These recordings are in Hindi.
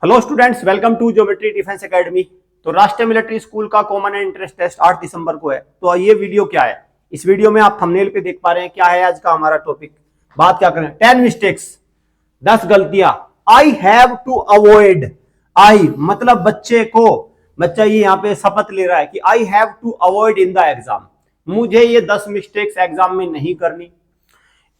Hello students, welcome to geometry defence academy. तो राष्ट्रीय मिलिट्री स्कूल का कॉमन एंट्रेंस टेस्ट 8 दिसंबर को है। तो ये वीडियो क्या है, इस वीडियो में आप थंबनेल पे देख पा रहे हैं क्या है आज का हमारा टॉपिक। बात क्या करें, 10 मिस्टेक्स, 10 गलतियां आई हैव टू अवॉइड। आई मतलब बच्चे को, बच्चा ये यहाँ पे शपथ ले रहा है कि I have to avoid in the exam, मुझे ये 10 मिस्टेक्स एग्जाम में नहीं करनी,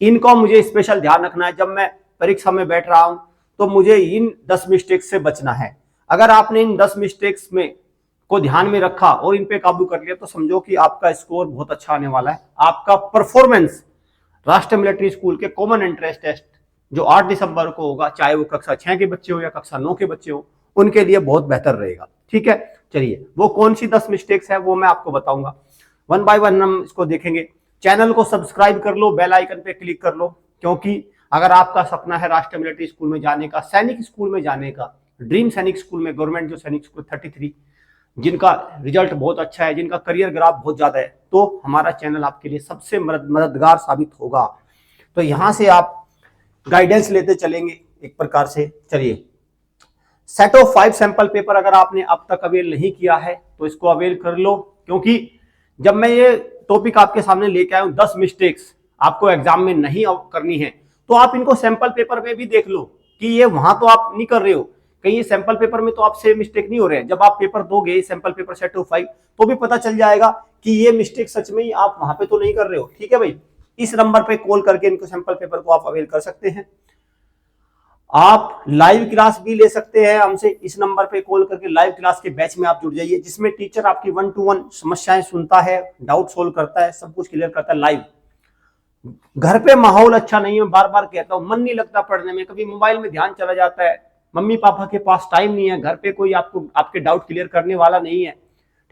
इनको मुझे स्पेशल ध्यान रखना है। जब मैं परीक्षा में बैठ रहा हूं तो मुझे इन 10 मिस्टेक्स से बचना है। अगर आपने इन 10 मिस्टेक्स में को ध्यान में रखा और इन पे काबू कर लिया तो समझो कि आपका स्कोर बहुत अच्छा आने वाला है। आपका परफॉर्मेंस राष्ट्रीय मिलिट्री स्कूल के कॉमन एंट्रेंस टेस्ट जो 8 दिसंबर को होगा, चाहे वो कक्षा 6 के बच्चे हो या कक्षा 9 के बच्चे हो, उनके लिए बहुत बेहतर रहेगा। ठीक है, चलिए वो कौन सी 10 मिस्टेक्स है वो मैं आपको बताऊंगा। वन बाय वन हम इसको देखेंगे। चैनल को सब्सक्राइब कर लो, बेल आइकन पे क्लिक कर लो, क्योंकि अगर आपका सपना है राष्ट्रीय मिलिट्री स्कूल में जाने का, सैनिक स्कूल में जाने का, ड्रीम सैनिक स्कूल में, गवर्नमेंट जो सैनिक स्कूल 33 जिनका रिजल्ट बहुत अच्छा है, जिनका करियर ग्राफ बहुत ज्यादा है, तो हमारा चैनल आपके लिए सबसे मददगार साबित होगा। तो यहां से आप गाइडेंस लेते चलेंगे एक प्रकार से। चलिए, सेट ऑफ 5 सैंपल पेपर अगर आपने अब तक अवेल नहीं किया है तो इसको अवेल कर लो, क्योंकि जब मैं ये टॉपिक आपके सामने लेके आया हूं 10 मिस्टेक्स आपको एग्जाम में नहीं करनी है, तो आप इनको सैंपल पेपर में भी देख लो कि ये वहां तो आप नहीं कर रहे हो, कहीं ये सैंपल पेपर में तो आपसे मिस्टेक नहीं हो रहे हैं। जब आप पेपर दोगे सैंपल पेपर सेट ऑफ 5 तो भी पता चल जाएगा कि ये मिस्टेक सच में ही आप वहां पे तो नहीं कर रहे हो। ठीक है भाई, इस नंबर पे कॉल करके इनको सैंपल पेपर को आप अवेल कर सकते हैं। आप लाइव क्लास भी ले सकते हैं हमसे, इस नंबर पे कॉल करके लाइव क्लास के बैच में आप जुड़ जाइए, जिसमें टीचर आपकी 1 to 1 समस्याएं सुनता है, डाउट सोल्व करता है, सब कुछ क्लियर करता है लाइव। घर पे माहौल अच्छा नहीं है, बार बार कहता हूं, मन नहीं लगता पढ़ने में, कभी मोबाइल में ध्यान चला जाता है, मम्मी पापा के पास टाइम नहीं है, घर पे कोई आपको आपके डाउट क्लियर करने वाला नहीं है।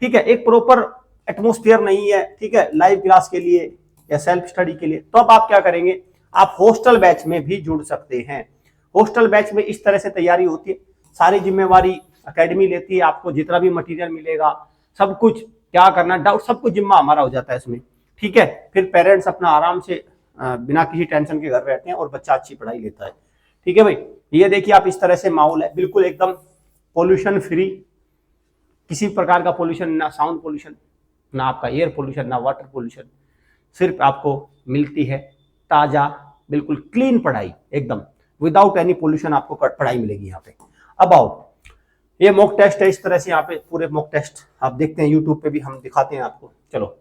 ठीक है, एक प्रॉपर एटमोस्फियर नहीं है, ठीक है, लाइव क्लास के लिए या सेल्फ स्टडी के लिए। तो अब आप क्या करेंगे, आप हॉस्टल बैच में भी जुड़ सकते हैं। हॉस्टल बैच में इस तरह से तैयारी होती है, सारी जिम्मेवारी एकेडमी लेती है, आपको जितना भी मटेरियल मिलेगा सब कुछ क्या करना, डाउट सब कुछ जिम्मा हमारा हो जाता है इसमें। ठीक है, फिर पेरेंट्स अपना आराम से बिना किसी टेंशन के घर रहते हैं और बच्चा अच्छी पढ़ाई लेता है। ठीक है भाई, ये देखिए आप, इस तरह से माहौल है, बिल्कुल एकदम पोल्यूशन फ्री, किसी प्रकार का पोल्यूशन ना, साउंड पोल्यूशन ना, आपका एयर पोल्यूशन ना, वाटर पोल्यूशन, सिर्फ आपको मिलती है ताजा बिल्कुल क्लीन पढ़ाई, एकदम विदाउट एनी पोल्यूशन आपको पढ़ाई मिलेगी यहाँ पे। अब आओ, ये मॉक टेस्ट है, इस तरह से यहाँ पे पूरे मॉक टेस्ट आप देखते हैं, यूट्यूब पे भी हम दिखाते हैं आपको। चलो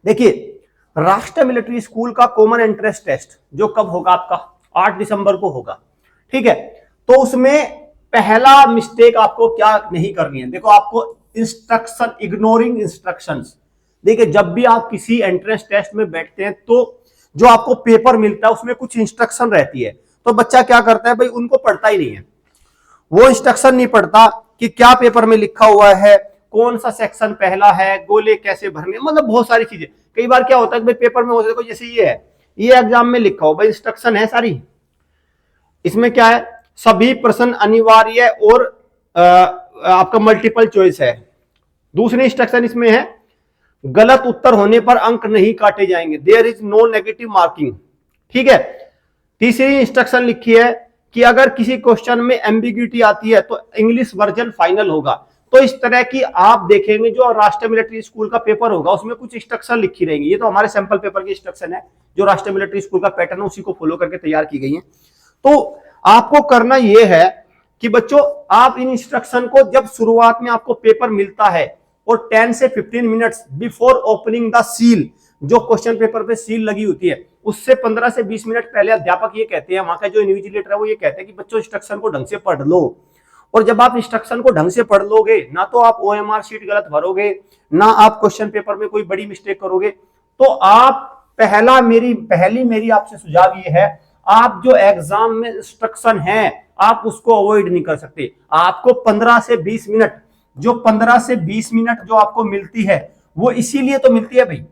देखिए, राष्ट्रीय मिलिट्री स्कूल का कॉमन एंट्रेंस टेस्ट जो कब होगा, आपका 8 दिसंबर को होगा। ठीक है, तो उसमें पहला मिस्टेक आपको क्या नहीं करनी है, देखो आपको इंस्ट्रक्शन, इग्नोरिंग इंस्ट्रक्शंस। देखिए, जब भी आप किसी एंट्रेंस टेस्ट में बैठते हैं तो जो आपको पेपर मिलता है उसमें कुछ इंस्ट्रक्शन रहती है, तो बच्चा क्या करता है भाई, उनको पढ़ता ही नहीं है, वो इंस्ट्रक्शन नहीं पढ़ता कि क्या पेपर में लिखा हुआ है, कौन सा सेक्शन पहला है, गोले कैसे भरने, मतलब बहुत सारी चीजें। कई बार क्या होता है भाई, पेपर में हो देखो जैसे ये है, ये एग्जाम में लिखा हो भाई, इंस्ट्रक्शन है सारी, इसमें क्या है, सभी प्रश्न अनिवार्य और आपका मल्टीपल चॉइस है। दूसरी इंस्ट्रक्शन इसमें है, गलत उत्तर होने पर अंक नहीं काटे जाएंगे, there is no negative marking. ठीक है, तीसरी इंस्ट्रक्शन लिखी है कि अगर किसी क्वेश्चन में एम्बिग्यूटी आती है तो इंग्लिश वर्जन फाइनल होगा। तो इस तरह की आप देखेंगे जो राष्ट्रीय मिलिट्री स्कूल का पेपर होगा उसमें कुछ इंस्ट्रक्शन लिखी रहेंगी। ये तो हमारे सैंपल पेपर की इंस्ट्रक्शन है, जो राष्ट्रीय मिलिट्री स्कूल का पैटर्न है उसी को फॉलो करके तैयार की गई है। तो आपको करना यह है कि बच्चों, आप इन इंस्ट्रक्शन को जब शुरुआत में आपको पेपर मिलता है और 10 से 15 minutes before opening the seal, जो क्वेश्चन पेपर पे सील लगी होती है उससे 15 से 20 मिनट पहले अध्यापक ये कहते हैं, वहां का जो इन्विजिलेटर है वो ये कहते हैं कि बच्चों इंस्ट्रक्शन को ढंग से पढ़ लो। और जब आप इंस्ट्रक्शन को ढंग से पढ़ लोगे, ना तो आप ओएमआर शीट गलत भरोगे, ना आप क्वेश्चन पेपर में कोई बड़ी मिस्टेक करोगे, तो आप पहली मेरी आपसे सुझाव ये है, आप जो एग्जाम में इंस्ट्रक्शन है आप उसको अवॉइड नहीं कर सकते। आपको 15 से 20 मिनट, जो 15 से 20 मिनट जो आपको मिलती है वो इसीलिए तो मिलती है भाई।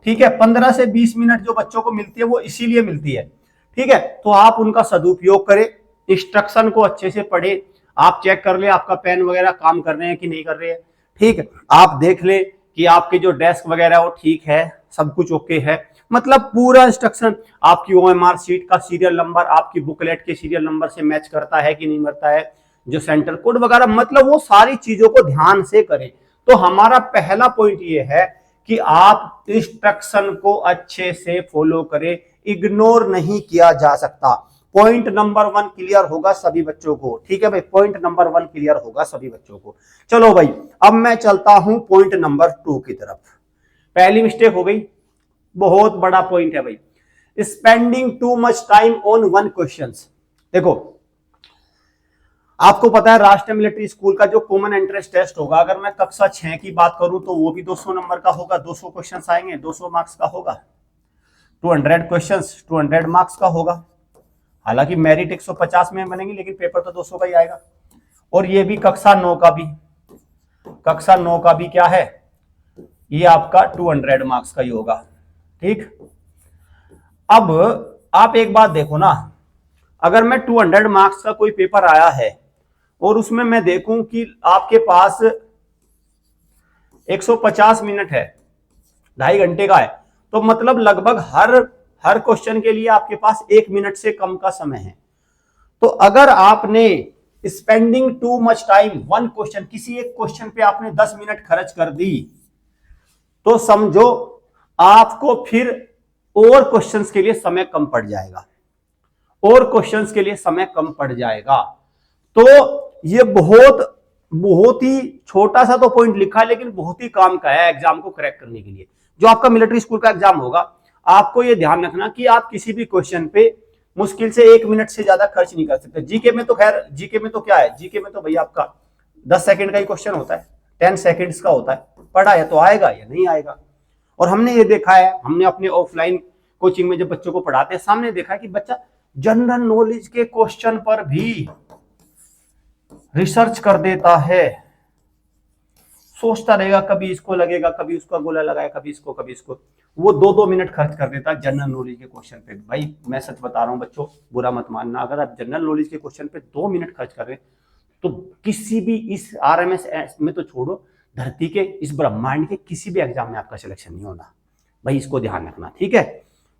ठीक है, 15 से 20 मिनट जो बच्चों को मिलती है वो इसीलिए मिलती है। ठीक है, तो आप उनका सदुपयोग करें, इंस्ट्रक्शन को अच्छे से पढ़े, आप चेक कर ले आपका पेन वगैरह काम कर रहे हैं कि नहीं कर रहे हैं। ठीक है, आप देख ले कि आपके जो डेस्क वगैरह वो ठीक है, सब कुछ ओके है। मतलब पूरा इंस्ट्रक्शन आपकी ओएमआर शीट का सीरियल नंबर आपकी बुकलेट के सीरियल नंबर से मैच करता है कि नहीं करता है, जो सेंटर कोड वगैरह, मतलब वो सारी चीजों को ध्यान से करें। तो हमारा पहला पॉइंट ये है कि आप इंस्ट्रक्शन को अच्छे से फॉलो करें, इग्नोर नहीं किया जा सकता। पॉइंट नंबर 1 क्लियर होगा सभी बच्चों को, ठीक है भाई, पॉइंट नंबर 1 क्लियर होगा सभी बच्चों को। चलो भाई, अब मैं चलता हूं पॉइंट नंबर 2 की तरफ। पहली मिस्टेक हो गई, बहुत बड़ा पॉइंट है भाई, spending too much time on one question. देखो, आपको पता है राष्ट्रीय मिलिट्री स्कूल का जो कॉमन एंट्रेंस टेस्ट होगा, अगर मैं कक्षा 6 की बात करूं तो वो भी 200 नंबर का होगा, 200 क्वेश्चन आएंगे, 200 मार्क्स का होगा, 200 क्वेश्चंस 200 मार्क्स का होगा। हालांकि मेरिट 150 में बनेगी, लेकिन पेपर तो 200 का ही आएगा। और ये भी कक्षा 9 का भी, कक्षा 9 का भी क्या है, ये आपका 200 मार्क्स का ही होगा, ठीक। अब आप एक बात देखो ना, अगर मैं 200 मार्क्स का कोई पेपर आया है और उसमें मैं देखूं कि आपके पास 150 मिनट है, 2.5 घंटे का है, तो मतलब लगभग हर क्वेश्चन के लिए आपके पास 1 मिनट से कम का समय है। तो अगर आपने spending too much time one question, किसी एक क्वेश्चन पे आपने 10 मिनट खर्च कर दी, तो समझो आपको फिर और क्वेश्चंस के लिए समय कम पड़ जाएगा, और क्वेश्चंस के लिए समय कम पड़ जाएगा। तो ये बहुत ही छोटा सा तो पॉइंट लिखा है, लेकिन बहुत ही काम का है एग्जाम को क्रैक करने के लिए। जो आपका मिलिट्री स्कूल का एग्जाम होगा, आपको ये ध्यान रखना कि आप किसी भी क्वेश्चन पे मुश्किल से 1 मिनट से ज्यादा खर्च नहीं कर सकते। जीके में तो खैर, जीके में तो क्या है, जीके में तो भैया आपका 10 सेकंड का ही क्वेश्चन होता है, 10 सेकंड्स का होता है, पढ़ा है तो आएगा या नहीं आएगा। और हमने ये देखा है, हमने अपने ऑफलाइन कोचिंग में जब बच्चों को पढ़ाते हैं, सामने देखा है कि बच्चा जनरल नॉलेज के क्वेश्चन पर भी रिसर्च कर देता है, सोचता रहेगा, कभी इसको लगेगा, कभी उसका गोला लगाया, कभी इसको, वो 2-2 मिनट खर्च कर देता है जनरल नॉलेज के क्वेश्चन पे। भाई मैं सच बता रहा हूं बच्चों, बुरा मत मानना, अगर आप जनरल नॉलेज के क्वेश्चन पे 2 मिनट खर्च कर रहे हैं, तो किसी भी इस आरएमएस में तो छोड़ो, धरती के इस ब्रह्मांड के किसी भी एग्जाम में आपका सिलेक्शन नहीं होना भाई, इसको ध्यान रखना, ठीक है।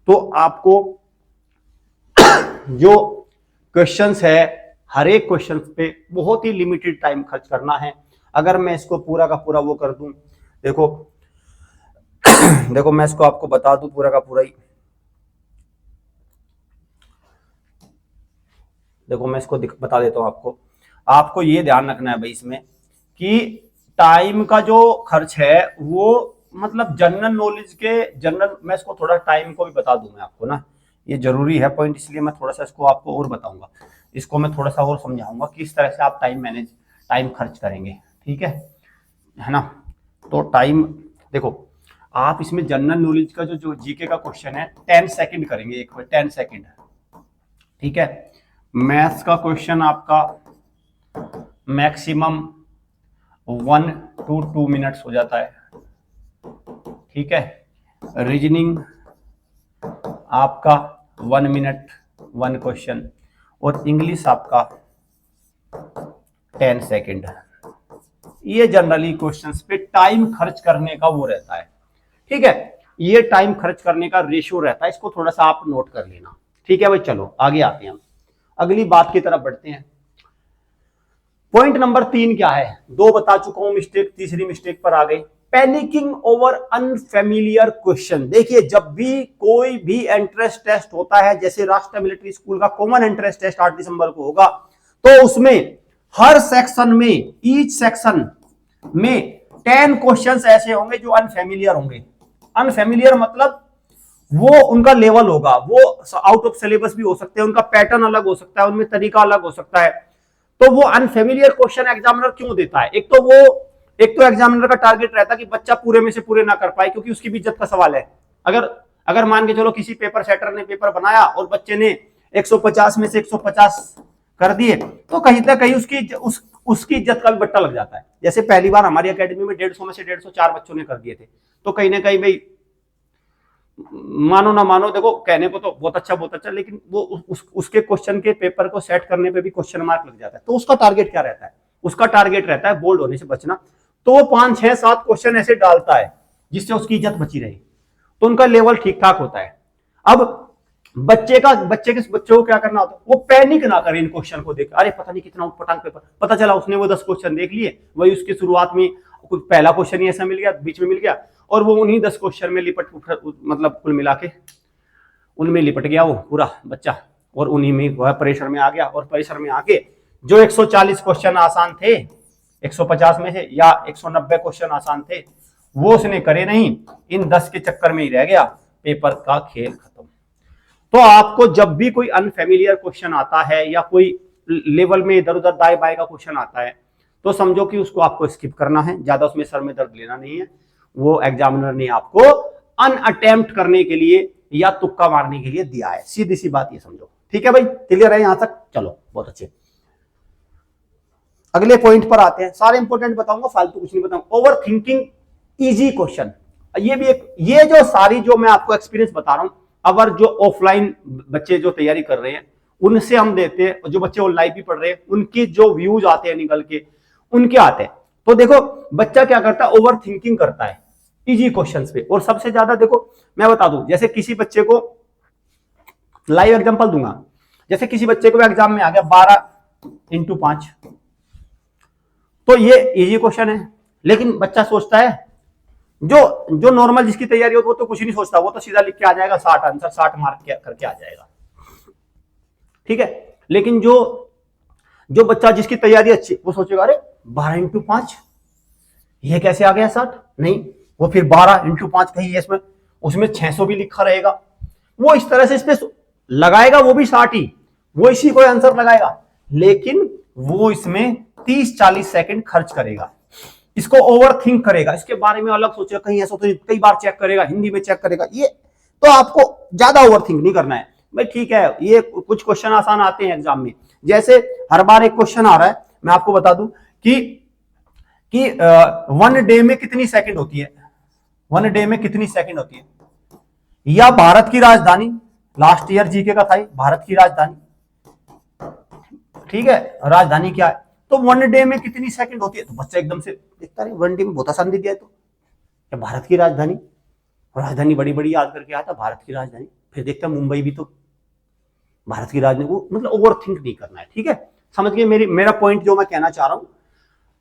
तो आपको जो क्वेश्चंस है, हर एक क्वेश्चन पे बहुत ही लिमिटेड टाइम खर्च करना है। अगर मैं इसको पूरा का पूरा वो कर दूं, देखो देखो मैं इसको आपको बता दूं पूरा का पूरा ही, देखो मैं इसको बता देता हूं आपको। आपको ये ध्यान रखना है भाई इसमें कि टाइम का जो खर्च है वो मतलब जनरल नॉलेज के मैं इसको थोड़ा टाइम को भी बता दूं मैं आपको ना, ये जरूरी है पॉइंट, इसलिए मैं थोड़ा सा इसको आपको और बताऊंगा, इसको मैं थोड़ा सा और समझाऊंगा किस तरह से आप टाइम खर्च करेंगे, ठीक है ना। तो टाइम देखो, आप इसमें जनरल नॉलेज का जो जीके का क्वेश्चन है 10 सेकंड करेंगे, एक 10 सेकंड, ठीक है। मैथ्स का क्वेश्चन आपका मैक्सिमम 1 to 2 मिनट्स हो जाता है, ठीक है। रीजनिंग आपका 1 मिनट 1 क्वेश्चन, और इंग्लिश आपका 10 सेकंड। ये जनरली क्वेश्चंस पे टाइम खर्च करने का वो रहता है, ठीक है, ये टाइम खर्च करने का रेशियो रहता है, इसको थोड़ा सा आप नोट कर लेना, ठीक है भाई। चलो आगे आते हैं, हम अगली बात की तरफ बढ़ते हैं। पॉइंट नंबर 3 क्या है, 2 बता चुका हूं मिस्टेक, तीसरी मिस्टेक पर आ गई, पैनिकिंग ओवर अनफेमिलियर क्वेश्चन। देखिए, जब भी कोई भी एंट्रेंस टेस्ट होता है, जैसे राष्ट्रीय मिलिट्री स्कूल का कॉमन एंट्रेंस टेस्ट 8 दिसंबर को होगा, तो उसमें हर सेक्शन में, ईच सेक्शन में 10 क्वेश्चंस ऐसे होंगे जो अनफेमिलियर होंगे। अनफेमिलियर मतलब वो उनका लेवल होगा, वो आउट ऑफ सिलेबस भी हो सकते हैं, उनका पैटर्न अलग हो सकता है, उनमें तरीका अलग हो सकता है। तो वो अनफेमिलियर क्वेश्चन एग्जामिनर क्यों देता है, एक तो एग्जामिनर का टारगेट रहता है कि बच्चा पूरे में से पूरे ना कर पाए, क्योंकि उसकी भी इज्जत का सवाल है। अगर मान के चलो किसी पेपर सेटर ने पेपर बनाया और बच्चे ने 150 में से 150 कर दिए, तो कहीं ना कहीं उसकी इज्जत का भी बट्टा लग जाता है। जैसे पहली बार हमारी एकेडमी में 150 में से 150 बच्चों ने कर दिए थे, तो कहीं ना कहीं भाई मानो ना मानो, देखो कहने को तो बहुत अच्छा, लेकिन वो उसके क्वेश्चन के पेपर को सेट करने पे भी क्वेश्चन मार्क लग जाता है। तो उसका टारगेट क्या रहता है, उसका टारगेट रहता है बोल्ड होने से बचना। तो वो 5, 6, 7 क्वेश्चन ऐसे डालता है जिससे उसकी इज्जत बची रहे। तो उनका लेवल ठीक ठाक होता है। अब बच्चे को क्या करना होता है, वो पैनिक ना करे इन क्वेश्चन को देख, अरे पता नहीं कितना उटपटांग पेपर, पता चला उसने वो 10 क्वेश्चन देख लिए, वही उसकी शुरुआत में कुछ पहला क्वेश्चन ही ऐसा मिल गया, बीच में मिल गया, और वो उन्हीं 10 क्वेश्चन में मतलब कुल मिला के उनमें लिपट गया वो पूरा बच्चा, और उन्हीं में वह प्रेशर में आ गया, और प्रेशर में आके जो 140 क्वेश्चन आसान थे 150 में से, या 190 क्वेश्चन आसान थे, वो उसने करे नहीं, इन 10 के चक्कर में ही रह गया, पेपर का खेल खत्म। तो आपको जब भी कोई अनफेमिलियर क्वेश्चन आता है या कोई लेवल में इधर उधर दाएं बाएं का क्वेश्चन आता है, तो समझो कि उसको आपको स्किप करना है, ज्यादा उसमें सर में दर्द लेना नहीं है। वो एग्जामिनर ने आपको अनअटेम्प्ट करने के लिए या तुक्का मारने के लिए दिया है, सीधी सी बात ये समझो। ठीक है भाई, क्लियर है यहां तक? चलो बहुत अच्छे, अगले पॉइंट पर आते हैं। सारे इंपॉर्टेंट बताऊंगा, फालतू कुछ नहीं बताऊंगा। ओवर थिंकिंग इजी क्वेश्चन, ये भी एक, ये जो सारी जो मैं आपको एक्सपीरियंस बता रहा हूं, अगर जो ऑफलाइन बच्चे जो तैयारी कर रहे हैं उनसे हम देते हैं, जो बच्चे ऑनलाइन भी पढ़ रहे हैं उनके जो व्यूज आते हैं निकल के, उनके आते हैं, तो देखो बच्चा क्या करता है, ओवर थिंकिंग करता है इजी क्वेश्चंस पे। और सबसे ज्यादा देखो मैं बता दूं, जैसे किसी बच्चे को लाइव एग्जांपल दूंगा, जैसे किसी बच्चे को एग्जाम में आ गया 12x5, तो ये इजी क्वेश्चन है, लेकिन बच्चा सोचता है, जो नॉर्मल जिसकी तैयारी हो वो तो कुछ नहीं सोचता, वो तो सीधा लिख के आ जाएगा 60 आंसर, 60 मार्क करके आ जाएगा, ठीक है। लेकिन जो बच्चा जिसकी तैयारी अच्छी, वो सोचेगा अरे 12x5 ये कैसे आ गया 60, नहीं, वो फिर 12x5 कहीं इसमें उसमें 600 भी लिखा रहेगा, वो इस तरह से इस पे लगाएगा, वो भी 60 ही, वो इसी को आंसर लगाएगा, लेकिन वो इसमें 30-40 सेकंड खर्च करेगा, इसको ओवर थिंक करेगा, इसके बारे में अलग सोचेगा, कहीं ऐसा तो कई बार चेक करेगा, हिंदी में चेक करेगा, ये तो आपको ज्यादा ओवर थिंक नहीं करना है भाई। ठीक है, ये कुछ क्वेश्चन आसान आते हैं एग्जाम में, जैसे हर बार एक क्वेश्चन आ रहा है, मैं आपको बता दूं कि 1 डे में कितनी सेकंड होती है, 1 डे में कितनी सेकंड होती है, या भारत की राजधानी, लास्ट ईयर जीके का था, भारत की राजधानी, ठीक है, राजधानी क्या है, तो 1 डे में कितनी सेकंड होती है, तो बच्चा एकदम से देखता है 1 डे में बहुत आसान दे दिया है, तो भारत की राजधानी, राजधानी बड़ी बड़ी याद करके आता, भारत की राजधानी, फिर देखता मुंबई भी तो भारत की राजधानी, वो मतलब ओवर थिंक नहीं करना है, ठीक है, समझ गए मेरा पॉइंट जो मैं कहना चाह रहा हूं।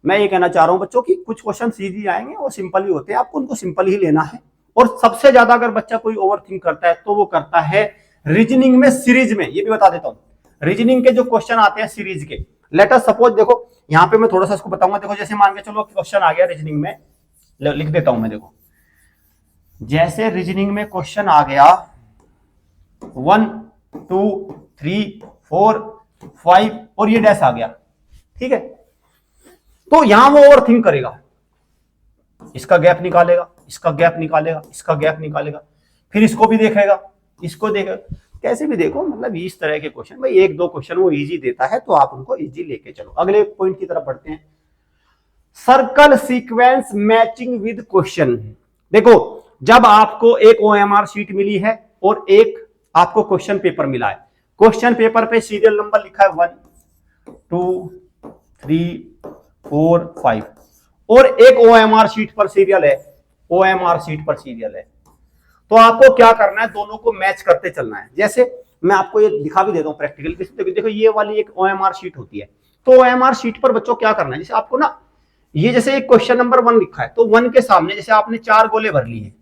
मैं ये कहना चाह रहा हूं बच्चों की कुछ क्वेश्चन सीधी आएंगे, वो सिंपल ही होते हैं, आपको उनको सिंपल ही लेना है। और सबसे ज्यादा अगर बच्चा कोई ओवर थिंक करता है तो वो करता है रीजनिंग में, सीरीज में, ये भी बता देता हूं, रीजनिंग के जो क्वेश्चन आते हैं सीरीज के, लेट अस सपोज, देखो यहां पे मैं थोड़ा सा इसको बताऊंगा, देखो जैसे मान के चलो क्वेश्चन आ गया रीजनिंग में, लिख देता हूं मैं, देखो जैसे रीजनिंग में क्वेश्चन आ गया 1 2 3 4 5 और ये डैश आ गया, ठीक है, तो यहां वो ओवर थिंक करेगा, इसका गैप निकालेगा, इसका गैप निकालेगा, इसका गैप निकालेगा, फिर इसको भी देखेगा, इसको देखेगा, कैसे भी देखो, मतलब इस तरह के क्वेश्चन भाई, 1-2 क्वेश्चन वो इजी देता है, तो आप उनको इजी लेके चलो। अगले पॉइंट की तरफ बढ़ते हैं, circle sequence matching with question. देखो जब आपको एक ओएमआर शीट मिली है और एक आपको क्वेश्चन पेपर मिला है, क्वेश्चन पेपर पे सीरियल नंबर लिखा है 1 2 3 4 5, और एक ओएमआर शीट पर सीरियल है, ओएमआर शीट पर सीरियल है, तो आपको क्या करना है, दोनों को मैच करते चलना है। जैसे मैं आपको ये दिखा भी देता हूं प्रैक्टिकल, देखो ये वाली एक ओएमआर शीट होती है, तो ओएमआर शीट पर बच्चों क्या करना है, जैसे आपको ना, ये जैसे एक क्वेश्चन नंबर 1 लिखा है, तो 1 के सामने जैसे आपने 4 गोले भर लिए,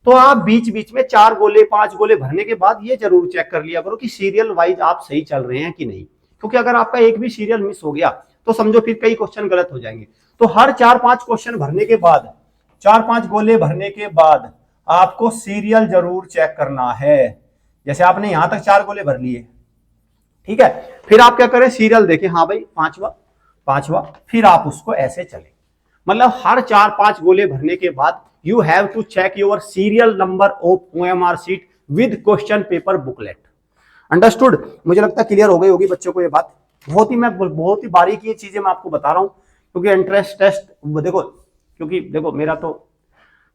तो आप बीच बीच में 4 गोले 5 गोले भरने के बाद ये जरूर चेक कर लिया करो कि सीरियल वाइज आप सही चल रहे हैं कि नहीं, क्योंकि अगर आपका एक भी सीरियल मिस हो गया तो समझो फिर कई क्वेश्चन गलत हो जाएंगे। तो हर 4-5 क्वेश्चन भरने के बाद, 4-5 गोले भरने के बाद आपको सीरियल जरूर चेक करना है। जैसे आपने यहां तक 4 गोले भर लिए, ठीक है, फिर आप क्या करें, सीरियल देखें, हाँ भाई 5वां, फिर आप उसको ऐसे चले, मतलब हर 4-5 गोले भरने के बाद you have to check your serial number of OMR sheet with question paper booklet. Understood? मुझे लगता है क्लियर हो गई होगी बच्चों को ये बात। बहुत ही बारीकी ये चीजें मैं आपको बता रहा हूं, क्योंकि एंट्रेंस टेस्ट देखो, क्योंकि देखो मेरा तो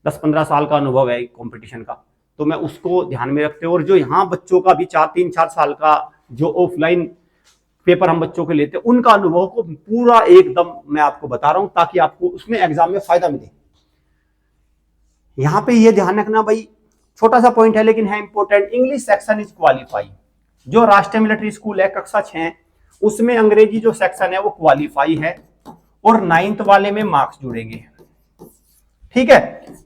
10-15 साल का अनुभव है कंपटीशन का, तो मैं उसको ध्यान में रखते हुए, और जो यहाँ बच्चों का भी 3-4 साल का जो ऑफलाइन पेपर हम बच्चों के लेते हैं, उनका अनुभव को पूरा एकदम मैं आपको बता रहा हूं, ताकि आपको उसमें एग्जाम में फायदा मिले। यहां पे ये ध्यान रखना भाई छोटा सा पॉइंट है लेकिन है important. English section is qualify. जो राष्ट्रीय मिलिट्री स्कूल है कक्षा 6 उसमें अंग्रेजी जो सेक्शन है वो क्वालिफाई है और 9th वाले में मार्क्स जुड़ेंगे। ठीक है,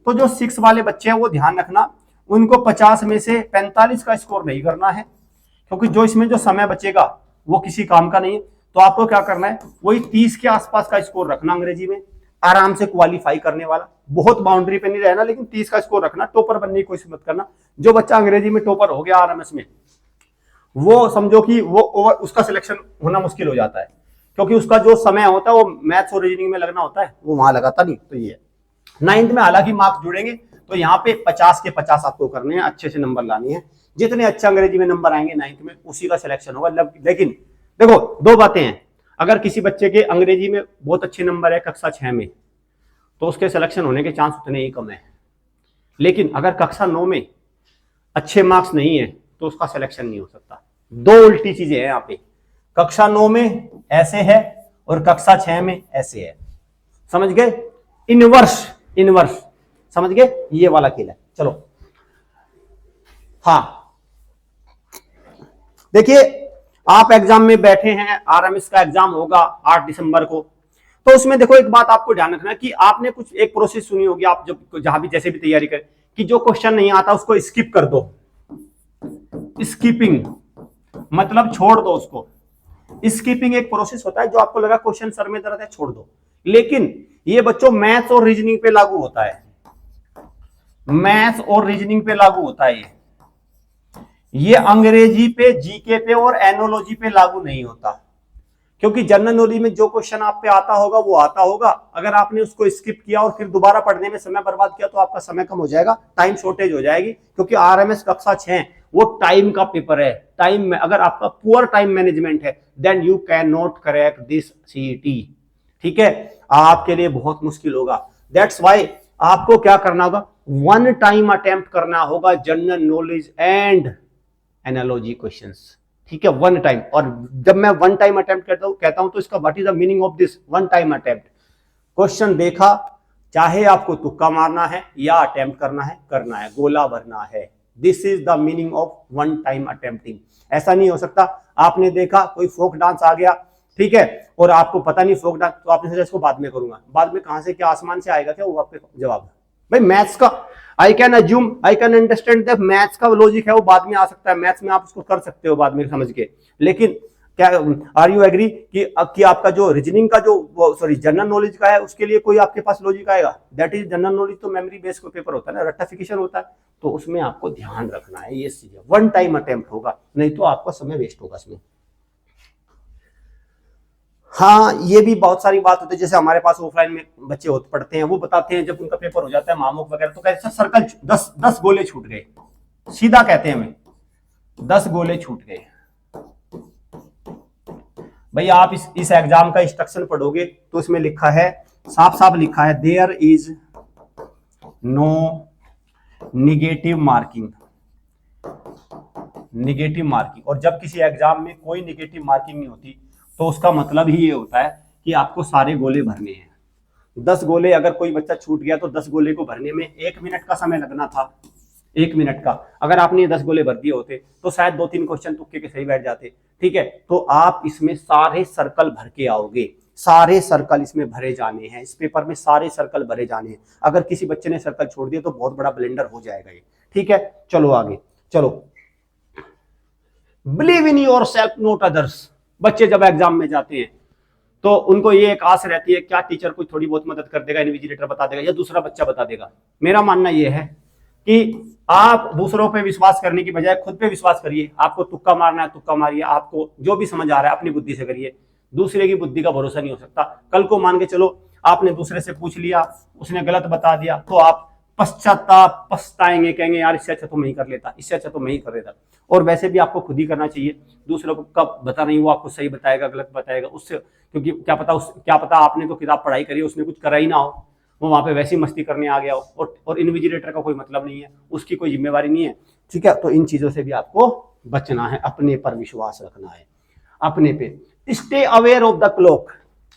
तो जो 6 वाले बच्चे हैं वो ध्यान रखना, उनको 50 में से 45 का स्कोर नहीं करना है, क्योंकि जो इसमें जो समय बचेगा वो किसी काम का नहीं है। तो आपको क्या करना है, वही 30 के आसपास का स्कोर रखना अंग्रेजी में, आराम से क्वालिफाई करने वाला, बहुत बाउंड्री पे नहीं रहना, लेकिन 30 का स्कोर रखना। टॉपर बनने की कोशिश मत करना। जो बच्चा अंग्रेजी में टॉपर हो गया आरएमएस में, वो समझो कि वो उसका सिलेक्शन होना मुश्किल हो जाता है, क्योंकि उसका जो समय होता है वो मैथ्स और रीजनिंग में लगना होता है, वो वहां लगाता नहीं। तो ये 9th में हालांकि मार्क्स जुड़ेंगे, तो यहाँ पे 50 के 50 आपको करने हैं, अच्छे से नंबर लाने हैं। जितने अच्छे अंग्रेजी में नंबर आएंगे 9th में उसी का सिलेक्शन होगा। लेकिन देखो दो बातें हैं, अगर किसी बच्चे के अंग्रेजी में बहुत अच्छे नंबर है कक्षा 6 में, तो उसके सिलेक्शन होने के चांस उतने ही कम है। लेकिन अगर कक्षा 9 में अच्छे मार्क्स नहीं है तो उसका सिलेक्शन नहीं हो सकता। दो उल्टी चीजें हैं यहाँ पे, कक्षा 9 में ऐसे है और कक्षा 6 में ऐसे है। समझ गए? इनवर्स समझ गए? ये वाला खेल है। चलो हाँ, देखिए आप एग्जाम में बैठे हैं, आरएमएस का एग्जाम होगा 8 दिसंबर को। तो उसमें देखो एक बात आपको ध्यान रखना कि आपने कुछ एक प्रोसेस सुनी होगी, आप जब जहां भी जैसे भी तैयारी करें, कि जो क्वेश्चन नहीं आता उसको स्किप कर दो। स्किपिंग मतलब छोड़ दो उसको। स्किपिंग एक प्रोसेस होता है, जो आपको लगा क्वेश्चन सर में दर्द है छोड़ दो। लेकिन ये बच्चों मैथ्स और रीजनिंग पे लागू होता है, मैथ्स और रीजनिंग पे लागू होता है। ये अंग्रेजी पे, जीके पे और एनोलॉजी पे लागू नहीं होता, क्योंकि जनरल नॉलेज में जो क्वेश्चन आप पे आता होगा वो आता होगा। अगर आपने उसको स्किप किया और फिर दोबारा पढ़ने में समय बर्बाद किया तो आपका समय कम हो जाएगा, टाइम शॉर्टेज हो जाएगी। क्योंकि आरएमएस कक्षा 6 वो टाइम का पेपर है। टाइम में अगर आपका पुअर टाइम मैनेजमेंट है then you can not correct this CET. ठीक है, आपके लिए बहुत मुश्किल होगा। दैट्स वाई आपको क्या करना होगा, वन टाइम अटेम्प्ट करना होगा general knowledge and analogy questions. ठीक है, वन टाइम। और जब मैं वन टाइम अटेम्प्ट कहता हूं तो इसका what is the meaning of this one time attempt. Question देखा, चाहे आपको तुक्का मारना है या अटेम्प्ट करना है, गोला भरना है। This is the meaning of one time attempting. ऐसा नहीं हो सकता आपने देखा कोई फोक डांस आ गया, ठीक है, और आपको पता नहीं फोक डांस, तो आपने सोचा इसको बाद में करूंगा। बाद में कहां से, क्या आसमान से आएगा क्या वो आपके जवाब? भाई मैथ्स का I can assume, I can understand that maths का लॉजिक है वो बाद में आ सकता है, मैथ्स में आप उसको कर सकते हो बाद में समझ के। लेकिन क्या आर यू एग्री कि आपका जो रीजनिंग का जो सॉरी जनरल नॉलेज का है उसके लिए कोई आपके पास लॉजिक आएगा? दैट इज जनरल नॉलेज तो मेमोरी बेस्ड पेपर होता है ना, रट्टाफिकेशन होता है। तो उसमें आपको ध्यान रखना है ये चीज, वन टाइम अटेम्प्ट होगा, नहीं तो आपका समय वेस्ट होगा इसमें। हाँ, ये भी बहुत सारी बात होती है, जैसे हमारे पास ऑफलाइन में बच्चे पढ़ते हैं, वो बताते हैं जब उनका पेपर हो जाता है मामूक वगैरह, तो कहते हैं सर्कल 10 गोले छूट गए, सीधा कहते हैं हमें 10 गोले छूट गए। भाई आप इस एग्जाम का इंस्ट्रक्शन पढ़ोगे तो इसमें लिखा है, साफ साफ लिखा है, there is no negative marking. Negative marking, और जब किसी एग्जाम में कोई निगेटिव मार्किंग नहीं होती तो उसका मतलब ही ये होता है कि आपको सारे गोले भरने हैं। 10 गोले अगर कोई बच्चा छूट गया तो 10 गोले को भरने में 1 मिनट का समय लगना था, 1 मिनट का। अगर आपने ये 10 गोले भर दिए होते तो शायद 2-3 क्वेश्चन तुक्के के सही बैठ जाते। ठीक है, तो आप इसमें सारे सर्कल भर के आओगे, सारे सर्कल इसमें भरे जाने हैं, इस पेपर में सारे सर्कल भरे जाने हैं। अगर किसी बच्चे ने सर्कल छोड़ दिया तो बहुत बड़ा ब्लेंडर हो जाएगा ये। ठीक है, चलो आगे चलो। Believe in your self not others. बच्चे जब एग्जाम में जाते हैं तो उनको ये एक आस रहती है, क्या टीचर कोई थोड़ी बहुत मदद कर देगा, इन्विजिलेटर बता देगा या दूसरा बच्चा बता देगा। मेरा मानना यह है कि आप दूसरों पे विश्वास करने की बजाय खुद पे विश्वास करिए। आपको तुक्का मारना है तुक्का मारिए, आपको जो भी समझ आ रहा है अपनी बुद्धि से करिए। दूसरे की बुद्धि का भरोसा नहीं हो सकता। कल को मान के चलो आपने दूसरे से पूछ लिया, उसने गलत बता दिया, तो आप पछताएंगे, कहेंगे यार इससे अच्छा तो मैं ही कर लेता, इससे अच्छा तो मैं ही कर लेता। और वैसे भी आपको खुद ही करना चाहिए, दूसरों को कब बता नहीं, वो आपको सही बताएगा गलत बताएगा उससे, क्योंकि क्या पता आपने तो किताब पढ़ाई करी, उसने कुछ करा ही ना हो, वो वहां पे वैसी मस्ती करने आ गया हो। और इन्विजिलेटर का कोई मतलब नहीं है, उसकी कोई जिम्मेवारी नहीं है। ठीक है, तो इन चीजों से भी आपको बचना है, अपने पर विश्वास रखना है, अपने पे। Stay aware of the clock.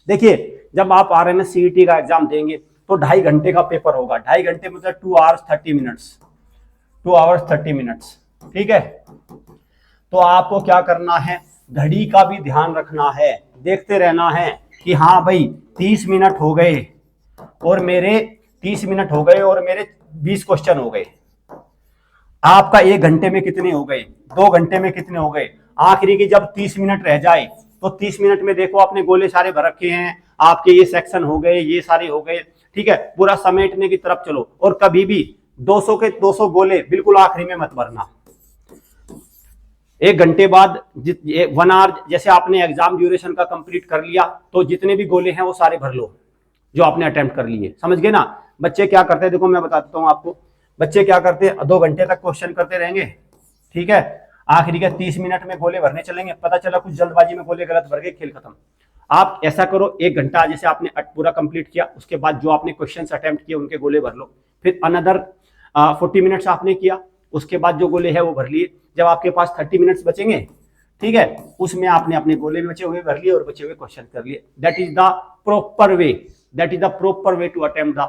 देखिए जब आप आरएमएस सीईटी का एग्जाम देंगे तो 2.5 घंटे का पेपर होगा। 2.5 घंटे मतलब 2 hours 30 minutes। 2 hours 30 minutes। ठीक है, तो आपको क्या करना है, घड़ी का भी ध्यान रखना है, देखते रहना है कि हाँ भाई 30 मिनट हो गए और मेरे 30 मिनट हो गए और मेरे 20 क्वेश्चन हो गए। आपका 1 घंटे में कितने हो गए, 2 घंटे में कितने हो गए। आखिरी की जब 30 मिनट रह जाए तो 30 मिनट में देखो आपने गोले सारे भर रखे हैं, आपके ये सेक्शन हो गए, ये सारे हो गए। ठीक है, पूरा समेटने की तरफ चलो। और कभी भी 200 के 200 गोले बिल्कुल आखिरी में मत भरना। 1 घंटे बाद 1 आवर, जैसे आपने एग्जाम ड्यूरेशन का कंप्लीट कर लिया तो जितने भी गोले हैं वो सारे भर लो जो आपने अटेम्प्ट कर लिए। समझ गए ना। बच्चे क्या करते हैं, देखो मैं बताता हूँ आपको, बच्चे क्या करते हैं, 2 घंटे तक क्वेश्चन करते रहेंगे। ठीक है, आखिरी के 30 मिनट में गोले भरने चलेंगे, पता चला कुछ जल्दबाजी में गोले गलत भर गए, खेल खत्म। आप ऐसा करो, 1 घंटा जैसे आपने पूरा कंप्लीट किया, उसके बाद जो आपने क्वेश्चन अटेम्प्ट किए उनके गोले भर लो। फिर अनदर 40 मिनट्स आपने किया, उसके बाद जो गोले है वो भर लिए। जब आपके पास 30 मिनट्स बचेंगे, ठीक है, उसमें आपने अपने गोले भी बचे हुए भर लिए और बचे हुए क्वेश्चन कर लिए। That is the proper way, that is the proper way to attempt the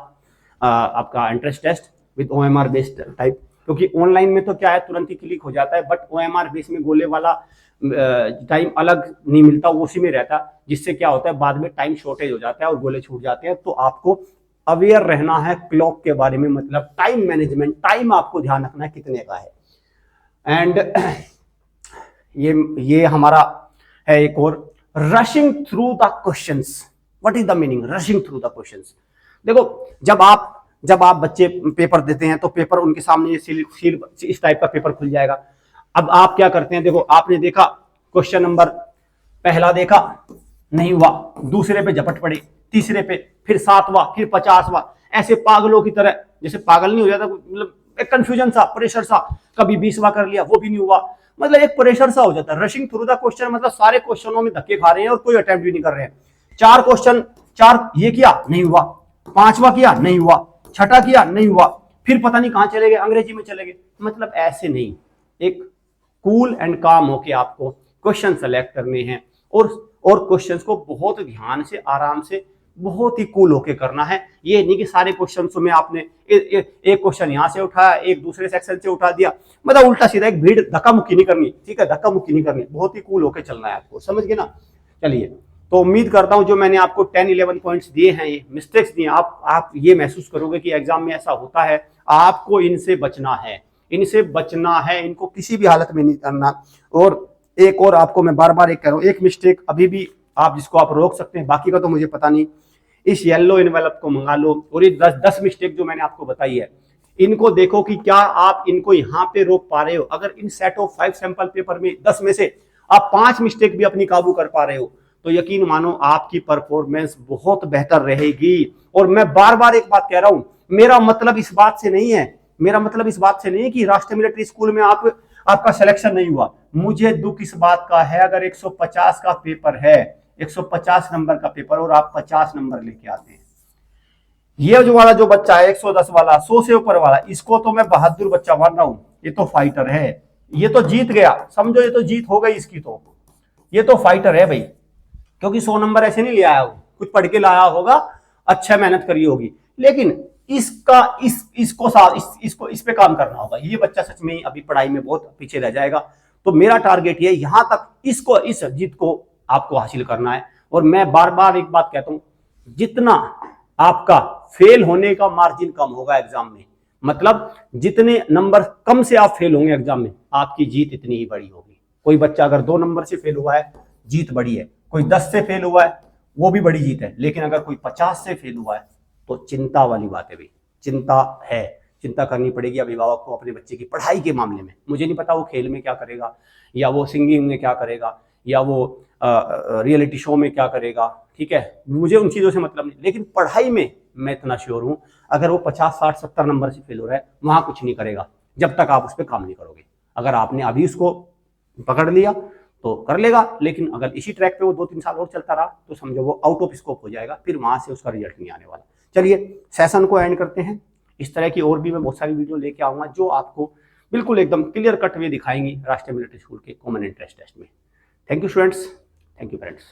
आपका entrance test with OMR based type. क्योंकि ऑनलाइन में तो क्या है, तुरंत ही क्लिक हो जाता है, बट OMR बेस में गोले वाला टाइम अलग नहीं मिलता, वो उसी में रहता, जिससे क्या होता है बाद में टाइम शॉर्टेज हो जाता है और गोले छूट जाते हैं। तो आपको अवेयर रहना है क्लॉक के बारे में, मतलब टाइम मैनेजमेंट, टाइम आपको ध्यान रखना है कितने का है। एंड ये हमारा है एक और, rushing through the questions. What is the meaning rushing through the questions. देखो जब आप बच्चे पेपर देते हैं तो पेपर उनके सामने सील इस टाइप का पेपर खुल जाएगा। अब आप क्या करते हैं, देखो आपने देखा क्वेश्चन नंबर पहला देखा नहीं हुआ, दूसरे पे झपट पड़े, तीसरे पे, फिर 7वां, फिर 50वां, ऐसे पागलों की तरह, जैसे पागल नहीं हो जाता, मतलब एक कंफ्यूजन सा, प्रेशर सा, कभी 20वां कर लिया वो भी नहीं हुआ, मतलब एक प्रेशर सा हो जाता है। रशिंग थ्रू द क्वेश्चन मतलब सारे क्वेश्चनों में धक्के खा रहे हैं और कोई अटेम्प्ट भी नहीं कर रहे हैं। 4 क्वेश्चन, 4 ये किया नहीं हुआ, 5वां किया नहीं हुआ, 6ठा किया नहीं हुआ, फिर पता नहीं कहां चले गए, अंग्रेजी में चले गए। मतलब ऐसे नहीं, एक कूल एंड काम होके आपको क्वेश्चन सेलेक्ट करने हैं और क्वेश्चंस को बहुत ध्यान से, आराम से, बहुत ही कूल होके करना है। ये नहीं कि सारे क्वेश्चंस में आपने एक क्वेश्चन यहां से उठाया, एक दूसरे सेक्शन से उठा दिया, मतलब उल्टा सीधा, एक भीड़ धक्का मुक्की नहीं करनी। ठीक है, धक्का मुक्की नहीं करनी, बहुत ही कूल होके चलना है आपको। समझ गए ना। चलिए, तो उम्मीद करता हूं जो मैंने आपको 10-11 पॉइंट्स दिए हैं, ये मिस्टेक्स दिए, आप ये महसूस करोगे कि एग्जाम में ऐसा होता है, आपको इनसे बचना है, इनसे बचना है, इनको किसी भी हालत में नहीं करना। और एक और आपको मैं बार बार एक कह रहा हूं, एक मिस्टेक अभी भी आप जिसको आप रोक सकते हैं, बाकी का तो मुझे पता नहीं, इस येलो एनवेलप को मंगा लो और ये 10 मिस्टेक जो मैंने आपको बताई है, इनको देखो कि क्या आप इनको यहां पे रोक पा रहे हो। अगर इन सेट ऑफ 5 सैंपल पेपर में 10 में से आप 5 मिस्टेक भी अपनी काबू कर पा रहे हो तो यकीन मानो आपकी परफॉर्मेंस बहुत बेहतर रहेगी। और मैं बार बार एक बात कह रहा हूं, मेरा मतलब इस बात से नहीं है, मेरा मतलब इस बात से नहीं है कि राष्ट्रीय मिलिट्री स्कूल में आपका सिलेक्शन नहीं हुआ। मुझे दुख इस बात का है, अगर 150 का पेपर है, 150 नंबर का पेपर और आप 50 नंबर लेके आते हैं, ये जो वाला जो बच्चा है 110 वाला, 100 से ऊपर वाला, इसको तो मैं बहादुर बच्चा मान रहा हूं, ये तो फाइटर है, ये तो जीत गया, समझो ये तो जीत हो गई इसकी, तो ये तो फाइटर है भाई, क्योंकि 100 नंबर ऐसे नहीं ले आया हो, कुछ पढ़ के लाया होगा, अच्छा मेहनत करी होगी, लेकिन इसको इस पे काम करना होगा। ये बच्चा सच में अभी पढ़ाई में बहुत पीछे रह जाएगा। तो मेरा टारगेट ये, यहां तक इस जीत को आपको हासिल करना है। और मैं बार बार एक बात कहता हूं, जितना आपका फेल होने का मार्जिन कम होगा एग्जाम में, मतलब जितने नंबर कम से आप फेल होंगे एग्जाम में, आपकी जीत इतनी ही बड़ी होगी। कोई बच्चा अगर 2 नंबर से फेल हुआ है, जीत बड़ी है, कोई 10 से फेल हुआ है, वो भी बड़ी जीत है, लेकिन अगर कोई 50 से फेल हुआ है तो चिंता वाली बात है भाई, चिंता है, चिंता करनी पड़ेगी अभिभावक को अपने बच्चे की पढ़ाई के मामले में। मुझे नहीं पता वो खेल में क्या करेगा, या वो सिंगिंग में क्या करेगा, या वो रियलिटी शो में क्या करेगा, ठीक है, मुझे उन चीज़ों से मतलब नहीं, लेकिन पढ़ाई में मैं इतना श्योर हूं, अगर वो 50, 60, 70 नंबर से फेल हो रहा है, वहां कुछ नहीं करेगा जब तक आप उस पर काम नहीं करोगे। अगर आपने अभी उसको पकड़ लिया तो कर लेगा, लेकिन अगर इसी ट्रैक पे वो 2-3 साल और चलता रहा तो समझो वो आउट ऑफ स्कोप हो जाएगा, फिर वहां से उसका रिजल्ट नहीं आने वाला। चलिए, सेशन को एंड करते हैं। इस तरह की और भी मैं बहुत सारी वीडियो लेके आऊंगा जो आपको बिल्कुल एकदम क्लियर कट वे दिखाएंगी राष्ट्रीय मिलिट्री स्कूल के कॉमन एंट्रेंस टेस्ट में। Thank you students, thank you parents.